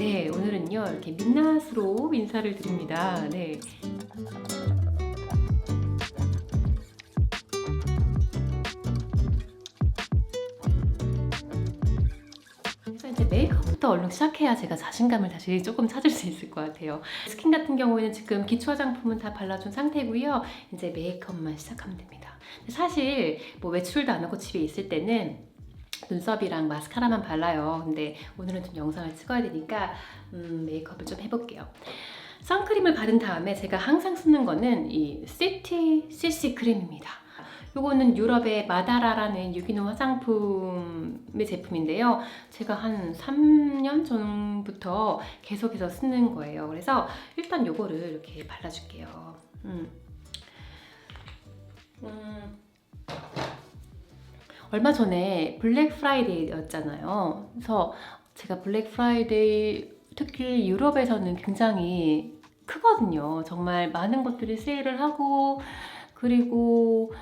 네, 오늘은요 이렇게 민낯으로 인사를 드립니다. 네. 그래서 이제 메이크업부터 얼른 시작해야 제가 자신감을 다시 조금 찾을 수 있을 것 같아요. 스킨 같은 경우에는 지금 기초 화장품은 다 발라준 상태고요. 이제 메이크업만 시작하면 됩니다. 사실 뭐 외출도 안 하고 집에 있을 때는 눈썹이랑 마스카라만 발라요. 근데 오늘은 좀 영상을 찍어야 되니까 메이크업을 좀 해볼게요. 선크림을 바른 다음에 제가 항상 쓰는 거는 이 시티 CC 크림입니다. 요거는 유럽의 마다라라는 유기농 화장품의 제품인데요. 제가 한 3년 전부터 계속해서 쓰는 거예요. 그래서 일단 요거를 이렇게 발라줄게요. 얼마 전에 블랙 프라이데이였잖아요. 그래서 제가 블랙 프라이데이 특히 유럽에서는 굉장히 크거든요. 정말 많은 것들이 세일을 하고 그리고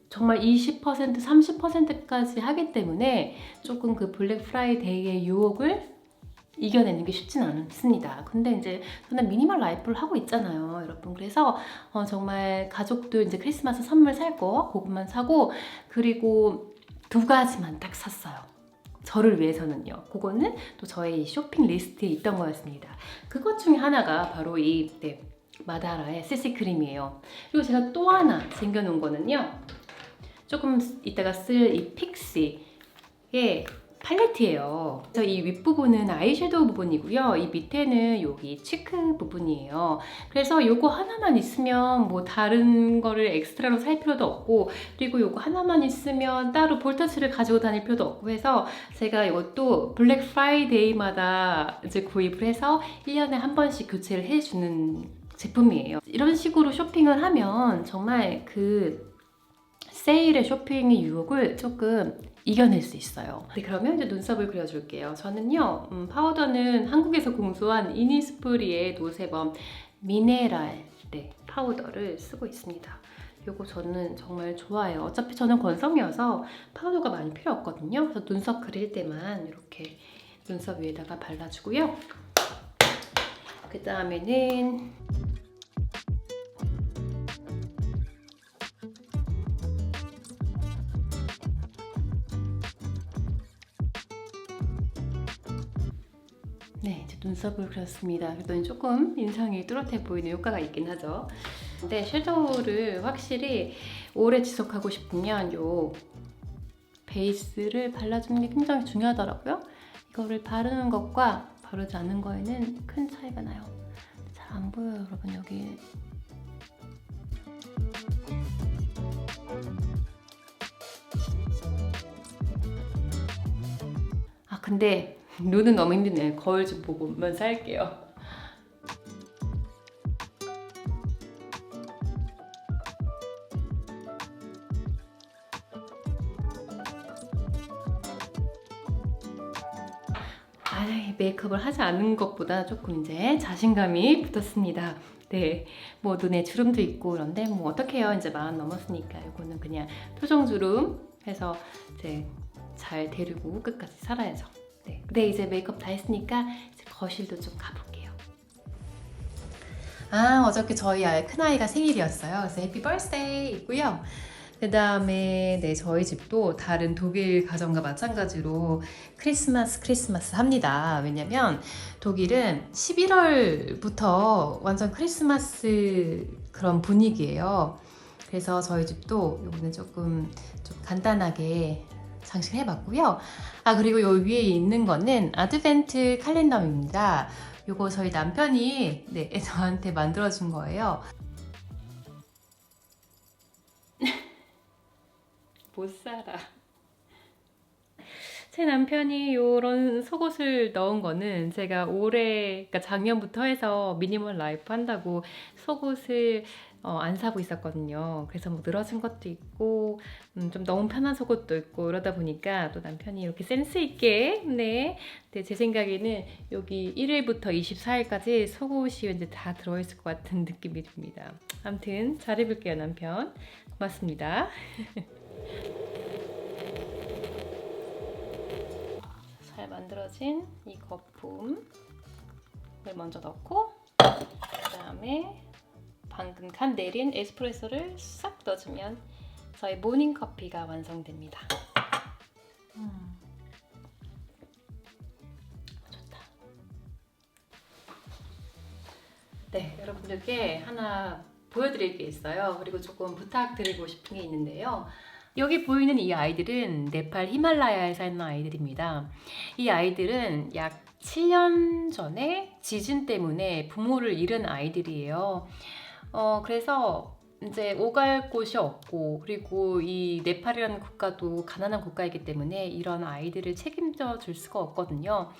정말 20%, 30%까지 하기 때문에 조금 그 블랙 프라이데이의 유혹을 이겨내는 게 쉽진 않습니다. 근데 이제 저는 미니멀 라이프를 하고 있잖아요, 여러분. 그래서 정말 가족들 이제 크리스마스 선물 살 거 그것만 사고 그리고 두 가지만 딱 샀어요. 저를 위해서는요. 그거는 또 저의 쇼핑 리스트에 있던 거였습니다. 그것 중에 하나가 바로 이 마다라의 CC 크림이에요. 그리고 제가 또 하나 챙겨놓은 거는요. 조금 이따가 쓸 이 픽시의 팔레트예요. 그래서 이 윗부분은 아이섀도우 부분이고요. 이 밑에는 여기 치크 부분이에요. 그래서 요거 하나만 있으면 뭐 다른 거를 엑스트라로 살 필요도 없고 그리고 요거 하나만 있으면 따로 볼터치를 가지고 다닐 필요도 없고 해서 제가 이것도 블랙 프라이데이마다 이제 구입을 해서 1년에 한 번씩 교체를 해주는 제품이에요. 이런 식으로 쇼핑을 하면 정말 그 세일의 쇼핑의 유혹을 조금 이겨낼 수 있어요. 네, 그러면 이제 눈썹을 그려줄게요. 저는요, 파우더는 한국에서 공수한 이니스프리의 노세범 미네랄 파우더를 쓰고 있습니다. 요거 저는 정말 좋아해요. 어차피 저는 건성이어서 파우더가 많이 필요 없거든요. 그래서 눈썹 그릴 때만 이렇게 눈썹 위에다가 발라주고요. 그 다음에는 네, 이제 눈썹을 그렸습니다. 그랬더니 조금 인상이 뚜렷해 보이는 효과가 있긴 하죠. 근데 섀도우를 확실히 오래 지속하고 싶으면 요 베이스를 발라주는 게 굉장히 중요하더라고요. 이거를 바르는 것과 바르지 않는 거에는 큰 차이가 나요. 잘 안 보여요, 여러분. 여기 근데 눈은 너무 힘드네요. 거울 좀 보고만 살게요. 메이크업을 하지 않은 것보다 조금 이제 자신감이 붙었습니다. 네, 뭐 눈에 주름도 있고 그런데 뭐 어떡해요. 이제 40 넘었으니까 이거는 그냥 표정주름 해서 이제 잘 데리고 끝까지 살아야죠. 네, 이제 메이크업 다 했으니까 이제 거실도 좀 가볼게요. 어저께 저희 큰아이가 생일이었어요. 그래서 해피 버스데이 있고요. 그 다음에 저희 집도 다른 독일 가정과 마찬가지로 크리스마스 합니다. 왜냐면 독일은 11월부터 완전 크리스마스 그런 분위기예요. 그래서 저희 집도 요거는 조금 좀 간단하게 장식을 해봤고요. 그리고 요 위에 있는 거는 아드벤트 칼렌더입니다. 요거 저희 남편이 저한테 만들어준 거예요. 못 살아. 제 남편이 이런 속옷을 넣은 거는 제가 그러니까 작년부터 해서 미니멀 라이프 한다고 속옷을 안 사고 있었거든요. 그래서 뭐 늘어진 것도 있고 좀 너무 편한 속옷도 있고 이러다 보니까 또 남편이 이렇게 센스 있게 제 생각에는 여기 1일부터 24일까지 속옷이 이제 다 들어있을 것 같은 느낌이 듭니다. 아무튼 잘 입을게요, 남편. 고맙습니다. 잘 만들어진 이 거품 먼저 넣고 그다음에 방금 간 내린 에스프레소를 싹 넣어주면 저희 모닝 커피가 완성됩니다. 좋다. 네, 여러분들께 하나 보여드릴 게 있어요. 그리고 조금 부탁드리고 싶은 게 있는데요. 여기 보이는 이 아이들은 네팔 히말라야에 사는 아이들입니다. 이 아이들은 약 7년 전에 지진 때문에 부모를 잃은 아이들이에요. 그래서 이제 오갈 곳이 없고, 그리고 이 네팔이라는 국가도 가난한 국가이기 때문에 이런 아이들을 책임져 줄 수가 없거든요.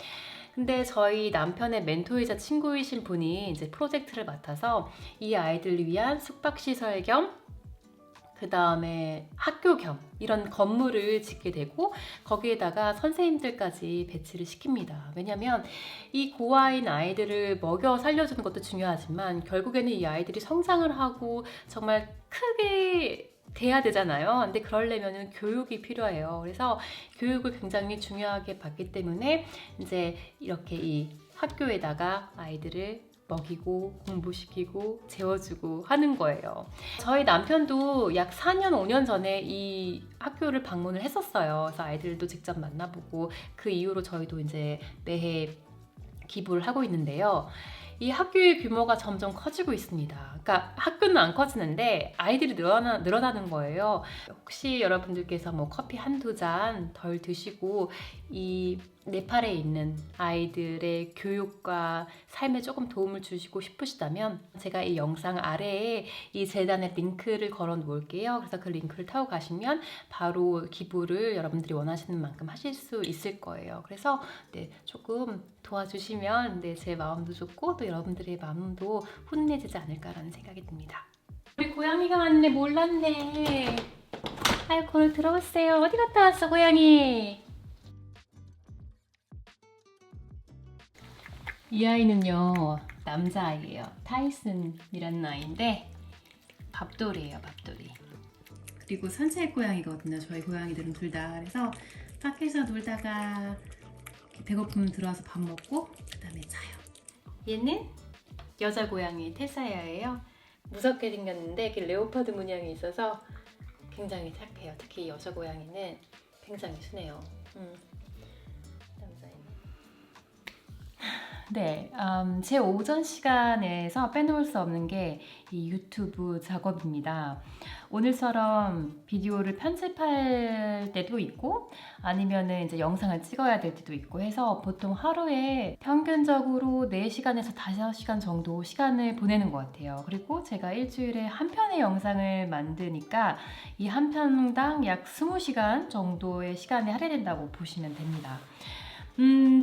근데 저희 남편의 멘토이자 친구이신 분이 이제 프로젝트를 맡아서 이 아이들을 위한 숙박시설 겸 그 다음에 학교 겸 이런 건물을 짓게 되고, 거기에다가 선생님들까지 배치를 시킵니다. 왜냐면 이 고아인 아이들을 먹여 살려주는 것도 중요하지만 결국에는 이 아이들이 성장을 하고 정말 크게 돼야 되잖아요. 근데 그러려면 교육이 필요해요. 그래서 교육을 굉장히 중요하게 봤기 때문에 이제 이렇게 이 학교에다가 아이들을 먹이고 공부시키고 재워주고 하는 거예요. 저희 남편도 약 4년, 5년 전에 이 학교를 방문을 했었어요. 그래서 아이들도 직접 만나보고 그 이후로 저희도 이제 매해 기부를 하고 있는데요. 이 학교의 규모가 점점 커지고 있습니다. 그러니까 학교는 안 커지는데 아이들이 늘어나는 거예요. 혹시 여러분들께서 뭐 커피 한두 잔 덜 드시고 이 네팔에 있는 아이들의 교육과 삶에 조금 도움을 주시고 싶으시다면 제가 이 영상 아래에 이 재단의 링크를 걸어 놓을게요. 그래서 그 링크를 타고 가시면 바로 기부를 여러분들이 원하시는 만큼 하실 수 있을 거예요. 그래서 네, 조금 도와주시면 네, 제 마음도 좋고 또 여러분들의 마음도 훈훈해지지 않을까라는 생각이 듭니다. 우리 고양이가 왔네. 몰랐네. 아이고, 오늘 들어오세요. 어디 갔다 왔어, 고양이? 이 아이는요, 남자아이예요. 타이슨이라는 아이인데 밥돌이에요, 밥돌이. 그리고 산책 고양이거든요. 저희 고양이들은 둘 다. 그래서 밖에서 놀다가 배고프면 들어와서 밥 먹고 그 다음에 자요. 얘는 여자 고양이 테사야예요. 무섭게 생겼는데 이렇게 레오파드 문양이 있어서 굉장히 착해요. 특히 여자 고양이는 굉장히 순해요. 네, 제 오전 시간에서 빼놓을 수 없는 게 이 유튜브 작업입니다. 오늘처럼 비디오를 편집할 때도 있고 아니면은 이제 영상을 찍어야 될 때도 있고 해서 보통 하루에 평균적으로 4시간에서 5시간 정도 시간을 보내는 것 같아요. 그리고 제가 일주일에 한 편의 영상을 만드니까 이 한 편당 약 20시간 정도의 시간이 할애된다고 보시면 됩니다.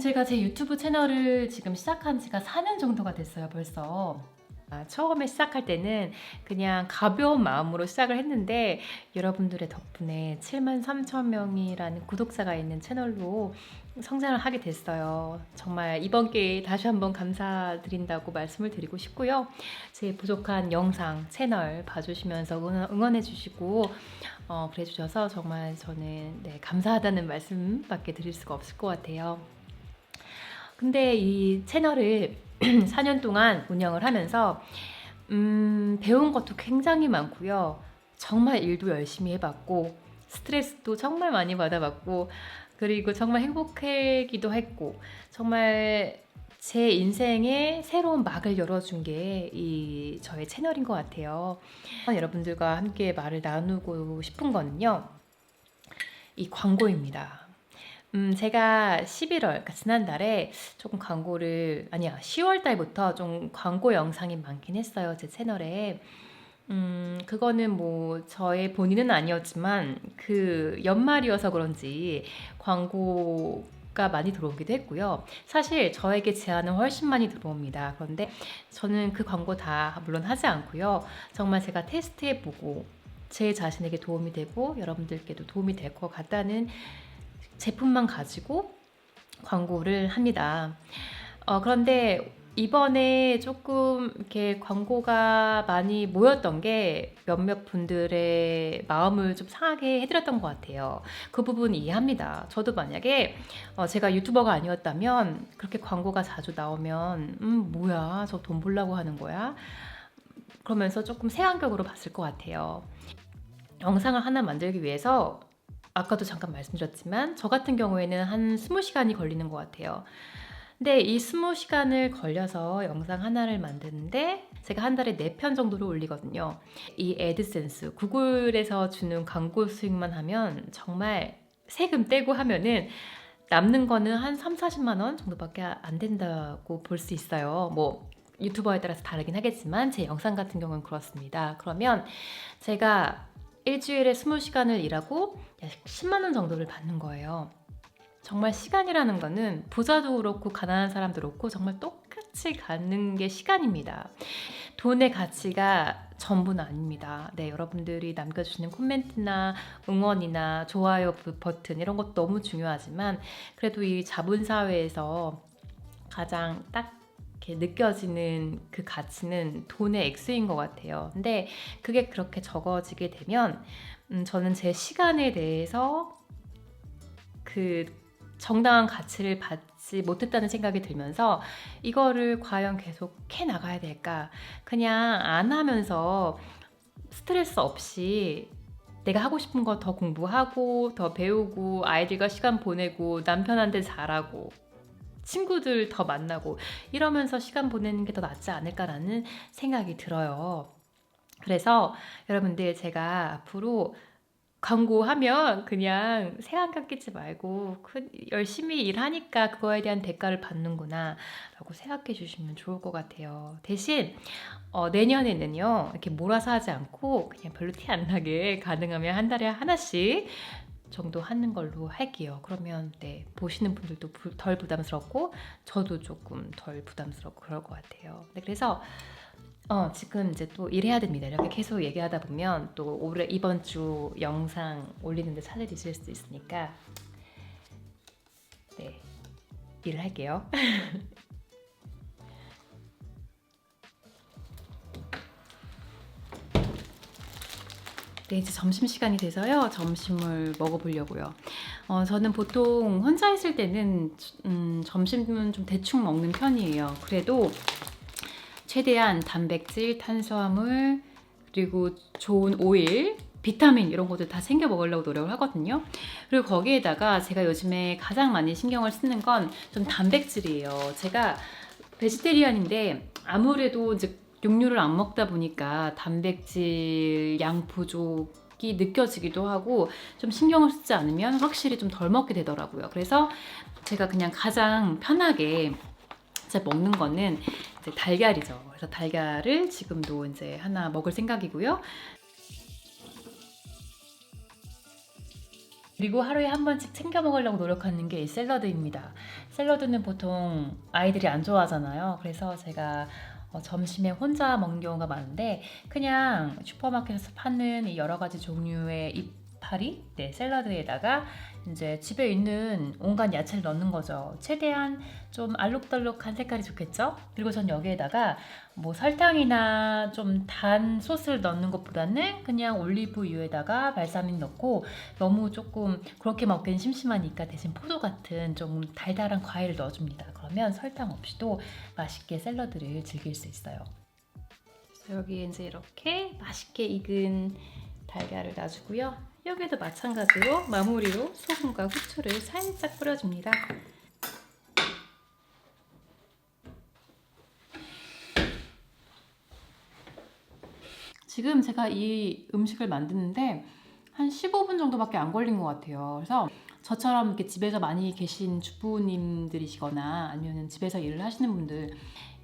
제가 제 유튜브 채널을 지금 시작한 지가 4년 정도가 됐어요, 벌써. 처음에 시작할 때는 그냥 가벼운 마음으로 시작을 했는데 여러분들의 덕분에 73,000명이라는 구독자가 있는 채널로 성장을 하게 됐어요. 정말 이번 기회에 다시 한번 감사드린다고 말씀을 드리고 싶고요. 제 부족한 영상, 채널 봐주시면서 응원해 주시고 그래 주셔서 정말 저는 네, 감사하다는 말씀밖에 드릴 수가 없을 것 같아요. 근데 이 채널을 4년 동안 운영을 하면서 배운 것도 굉장히 많고요. 정말 일도 열심히 해봤고 스트레스도 정말 많이 받아봤고 그리고 정말 행복하기도 했고 정말 제 인생에 새로운 막을 열어준 게 이 저의 채널인 것 같아요. 여러분들과 함께 말을 나누고 싶은 거는요. 이 광고입니다. 제가 11월, 그러니까 지난달에 조금 10월 달부터 좀 광고 영상이 많긴 했어요, 제 채널에. 그거는 뭐 저의 본인은 아니었지만 그 연말이어서 그런지 광고가 많이 들어오기도 했고요. 사실 저에게 제안은 훨씬 많이 들어옵니다. 그런데 저는 그 광고 다 물론 하지 않고요. 정말 제가 테스트해보고 제 자신에게 도움이 되고 여러분들께도 도움이 될 것 같다는 제품만 가지고 광고를 합니다. 그런데 이번에 조금 이렇게 광고가 많이 모였던 게 몇몇 분들의 마음을 좀 상하게 해드렸던 것 같아요. 그 부분 이해합니다. 저도 만약에 제가 유튜버가 아니었다면 그렇게 광고가 자주 나오면 뭐야 저 돈 벌려고 하는 거야? 그러면서 조금 색안경으로 봤을 것 같아요. 영상을 하나 만들기 위해서 아까도 잠깐 말씀드렸지만 저 같은 경우에는 한 20시간이 걸리는 것 같아요. 근데 이 20시간을 걸려서 영상 하나를 만드는데 제가 한 달에 4편 정도를 올리거든요. 이 애드센스, 구글에서 주는 광고 수익만 하면 정말 세금 떼고 하면은 남는 거는 한 3, 40만 원 정도밖에 안 된다고 볼 수 있어요. 뭐 유튜버에 따라서 다르긴 하겠지만 제 영상 같은 경우는 그렇습니다. 그러면 제가 일주일에 20시간을 일하고 약 10만 원 정도를 받는 거예요. 정말 시간이라는 거는 부자도 그렇고 가난한 사람도 그렇고 정말 똑같이 가는 게 시간입니다. 돈의 가치가 전부는 아닙니다. 네, 여러분들이 남겨주시는 코멘트나 응원이나 좋아요 버튼 이런 것도 너무 중요하지만 그래도 이 자본사회에서 가장 딱 이렇게 느껴지는 그 가치는 돈의 액수인 것 같아요. 근데 그게 그렇게 적어지게 되면 저는 제 시간에 대해서 그 정당한 가치를 받지 못했다는 생각이 들면서 이거를 과연 계속 해 나가야 될까? 그냥 안 하면서 스트레스 없이 내가 하고 싶은 거 더 공부하고 더 배우고 아이들과 시간 보내고 남편한테 잘하고 친구들 더 만나고 이러면서 시간 보내는 게 더 낫지 않을까라는 생각이 들어요. 그래서 여러분들 제가 앞으로 광고하면 그냥 색안경 끼지 말고 열심히 일하니까 그거에 대한 대가를 받는구나 라고 생각해 주시면 좋을 것 같아요. 대신 내년에는요 이렇게 몰아서 하지 않고 그냥 별로 티 안 나게 가능하면 한 달에 하나씩 정도 하는 걸로 할게요. 그러면 네, 보시는 분들도 덜 부담스럽고 저도 조금 덜 부담스럽고 그럴 것 같아요. 네, 그래서 지금 이제 또 일해야 됩니다. 이렇게 계속 얘기하다 보면 또 올해 이번 주 영상 올리는데 차질이 있을 수도 있으니까 네, 일을 할게요. 네, 이제 점심시간이 돼서요. 점심을 먹어보려고요. 저는 보통 혼자 있을 때는 점심은 좀 대충 먹는 편이에요. 그래도 최대한 단백질, 탄수화물, 그리고 좋은 오일, 비타민 이런 것들 다 챙겨 먹으려고 노력을 하거든요. 그리고 거기에다가 제가 요즘에 가장 많이 신경을 쓰는 건 좀 단백질이에요. 제가 베지테리안인데 아무래도 이제 육류를 안 먹다 보니까 단백질 양 부족이 느껴지기도 하고 좀 신경을 쓰지 않으면 확실히 좀 덜 먹게 되더라고요. 그래서 제가 그냥 가장 편하게 제가 먹는 거는 이제 달걀이죠. 그래서 달걀을 지금도 이제 하나 먹을 생각이고요. 그리고 하루에 한 번씩 챙겨 먹으려고 노력하는 게 이 샐러드입니다. 샐러드는 보통 아이들이 안 좋아하잖아요. 그래서 제가 점심에 혼자 먹는 경우가 많은데 그냥 슈퍼마켓에서 파는 이 여러 가지 종류의 이파리, 네, 샐러드에다가 이제 집에 있는 온갖 야채를 넣는 거죠. 최대한 좀 알록달록한 색깔이 좋겠죠? 그리고 전 여기에다가 뭐 설탕이나 좀 단 소스를 넣는 것보다는 그냥 올리브유에다가 발사믹 넣고 너무 조금 그렇게 먹기는 심심하니까 대신 포도 같은 좀 달달한 과일을 넣어줍니다. 그러면 설탕 없이도 맛있게 샐러드를 즐길 수 있어요. 그래서 여기에 이제 이렇게 맛있게 익은 달걀을 놔주고요. 여기도 마찬가지로 마무리로 소금과 후추를 살짝 뿌려줍니다. 지금 제가 이 음식을 만드는데 한 15분 정도밖에 안 걸린 것 같아요. 그래서 저처럼 이렇게 집에서 많이 계신 주부님들이시거나 아니면 집에서 일을 하시는 분들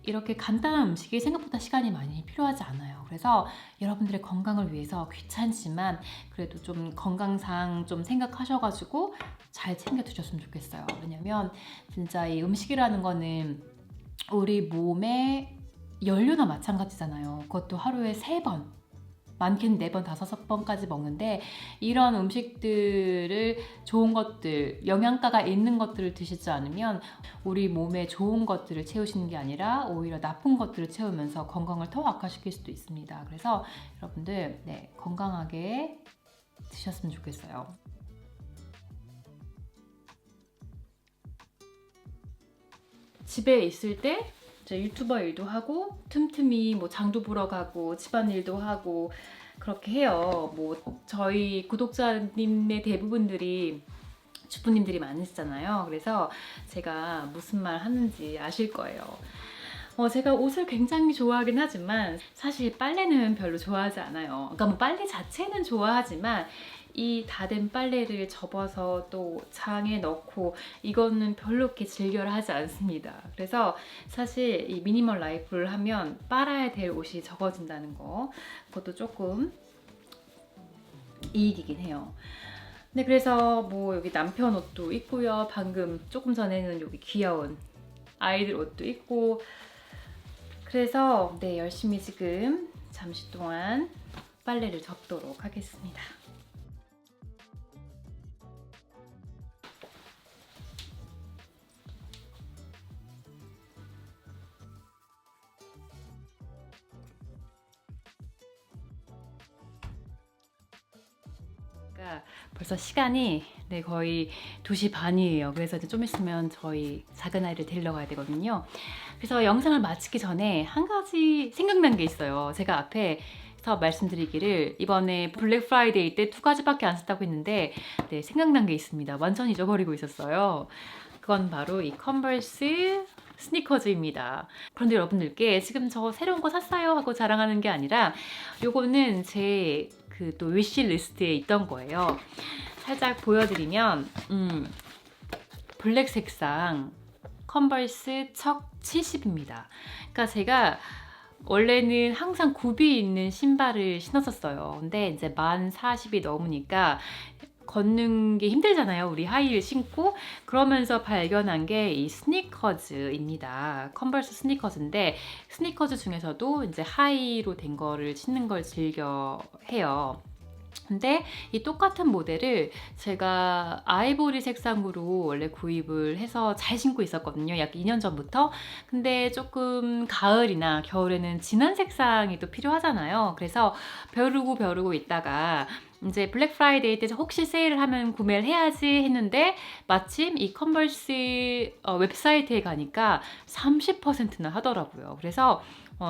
이렇게 간단한 음식이 생각보다 시간이 많이 필요하지 않아요. 그래서 여러분들의 건강을 위해서 귀찮지만 그래도 좀 건강상 좀 생각하셔가지고 잘 챙겨 드셨으면 좋겠어요. 왜냐면 진짜 이 음식이라는 거는 우리 몸의 연료나 마찬가지잖아요. 그것도 하루에 3번. 많게는 4번, 5번까지 먹는데 이런 음식들을 좋은 것들, 영양가가 있는 것들을 드시지 않으면 우리 몸에 좋은 것들을 채우시는 게 아니라 오히려 나쁜 것들을 채우면서 건강을 더 악화시킬 수도 있습니다. 그래서 여러분들 건강하게 드셨으면 좋겠어요. 집에 있을 때 유튜버 일도 하고 틈틈이 뭐 장도 보러 가고 집안일도 하고 그렇게 해요. 뭐 저희 구독자님의 대부분들이 주부님들이 많으시잖아요. 그래서 제가 무슨 말 하는지 아실 거예요. 제가 옷을 굉장히 좋아하긴 하지만 사실 빨래는 별로 좋아하지 않아요. 그러니까 뭐 빨래 자체는 좋아하지만 이 다 된 빨래를 접어서 또 장에 넣고 이거는 별로 그렇게 즐겨를 하지 않습니다. 그래서 사실 이 미니멀 라이프를 하면 빨아야 될 옷이 적어진다는 거, 그것도 조금 이익이긴 해요. 네, 그래서 뭐 여기 남편 옷도 있고요. 방금 조금 전에는 여기 귀여운 아이들 옷도 있고, 그래서 열심히 지금 잠시 동안 빨래를 접도록 하겠습니다. 벌써 시간이 거의 2시 반이에요. 그래서 이제 좀 있으면 저희 작은 아이를 데리러 가야 되거든요. 그래서 영상을 마치기 전에 한 가지 생각난 게 있어요. 제가 앞에서 말씀드리기를 이번에 블랙 프라이데이 때 2가지밖에 안 샀다고 했는데 생각난 게 있습니다. 완전 잊어버리고 있었어요. 그건 바로 이 컨버스 스니커즈입니다. 그런데 여러분들께 지금 저 새로운 거 샀어요 하고 자랑하는 게 아니라 요거는 제 또 위시 리스트에 있던 거예요. 살짝 보여드리면 블랙 색상 컨버스 척 70입니다. 그러니까 제가 원래는 항상 굽이 있는 신발을 신었었어요. 근데 이제 만 40이 넘으니까 걷는 게 힘들잖아요. 우리 하이힐 신고. 그러면서 발견한 게 이 스니커즈입니다. 컨버스 스니커즈인데 스니커즈 중에서도 이제 하이로 된 거를 신는 걸 즐겨 해요. 근데 이 똑같은 모델을 제가 아이보리 색상으로 원래 구입을 해서 잘 신고 있었거든요. 약 2년 전부터. 근데 조금 가을이나 겨울에는 진한 색상이 또 필요하잖아요. 그래서 벼르고 있다가 이제 블랙 프라이데이 때 혹시 세일을 하면 구매를 해야지 했는데 마침 이 컨버스 웹사이트에 가니까 30%나 하더라고요. 그래서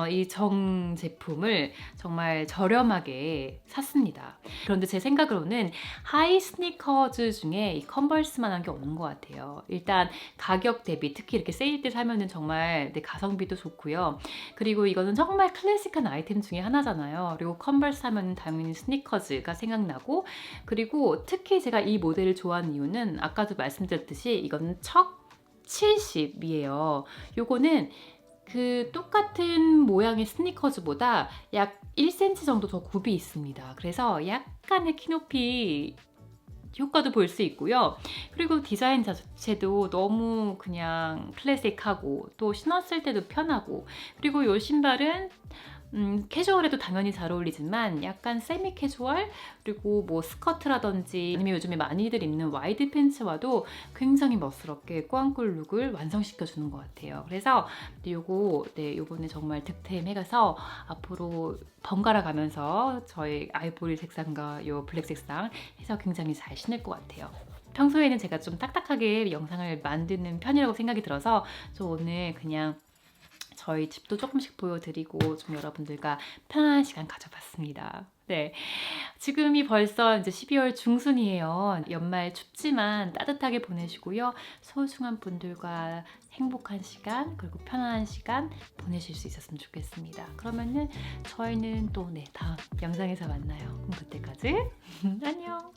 이 정 제품을 정말 저렴하게 샀습니다. 그런데 제 생각으로는 하이 스니커즈 중에 이 컨버스만한 게 없는 것 같아요. 일단 가격 대비 특히 이렇게 세일 때 사면은 정말 가성비도 좋고요. 그리고 이거는 정말 클래식한 아이템 중에 하나잖아요. 그리고 컨버스 하면 당연히 스니커즈가 생각나고, 그리고 특히 제가 이 모델을 좋아하는 이유는 아까도 말씀드렸듯이 이거는 척 70이에요. 요거는 그 똑같은 모양의 스니커즈보다 약 1cm 정도 더 굽이 있습니다. 그래서 약간의 키높이 효과도 볼 수 있고요. 그리고 디자인 자체도 너무 그냥 클래식하고 또 신었을 때도 편하고, 그리고 이 신발은 캐주얼에도 당연히 잘 어울리지만 약간 세미 캐주얼, 그리고 뭐 스커트라든지 아니면 요즘에 많이들 입는 와이드 팬츠와도 굉장히 멋스럽게 꾸안꿀 룩을 완성시켜 주는 것 같아요. 그래서 요번에 정말 득템해가서 앞으로 번갈아 가면서 저희 아이보리 색상과 요 블랙 색상 해서 굉장히 잘 신을 것 같아요. 평소에는 제가 좀 딱딱하게 영상을 만드는 편이라고 생각이 들어서 저 오늘 그냥 저희 집도 조금씩 보여드리고 좀 여러분들과 편안한 시간 가져봤습니다. 네, 지금이 벌써 이제 12월 중순이에요. 연말 춥지만 따뜻하게 보내시고요. 소중한 분들과 행복한 시간 그리고 편안한 시간 보내실 수 있었으면 좋겠습니다. 그러면은 저희는 또 다음 영상에서 만나요. 그럼 그때까지 안녕.